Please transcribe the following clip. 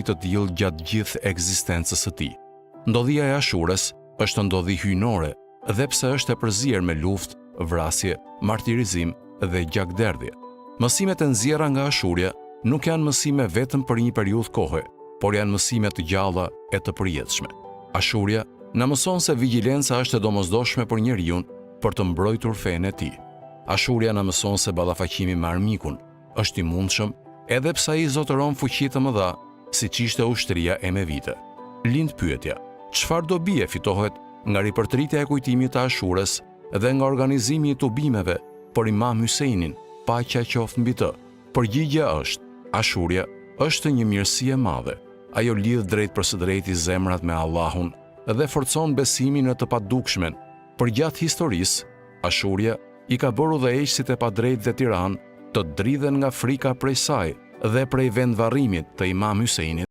të tillë gjatë gjithë ekzistencës së tij. Ndodhia e Ashures është ndodhi hyjnore dhe pse është e përzier me luftë, vrasje, martirizim dhe gjakderdhje. Mësimet e nxjerra nga Ashurja nuk janë mësime vetëm për një periudhë kohe, por janë mësime të gjalla e të përjetshme. Ashurja na mëson se vigjilenca është e domosdoshme për njeriu për të mbrojtur fenë e tij. Ashurja na mëson se ballafaqimi me armikun është i mundshëm edhe pse ai zotëron fuqi të mëdha, siç ishte ushtria e me vite. Lind pyetja: çfarë dobi e fitohet nga ripërtritja e kujtimit të Ashures dhe nga organizimi i tubimeve për Imam Hysejnin, paqja qoftë mbi të? Përgjigjja është: Ashurja është një mirësi e madhe. Ajo lidh drejt për së drejti zemrat me Allahun dhe forcon besimin në të padukdshmen. Përgjatë historisë, Ashurja i ka bërë udhëheqësit e padrejtë dhe tiranë të dridhen nga frika prej saj dhe prej vendvarrimit të Imam Hysejnit.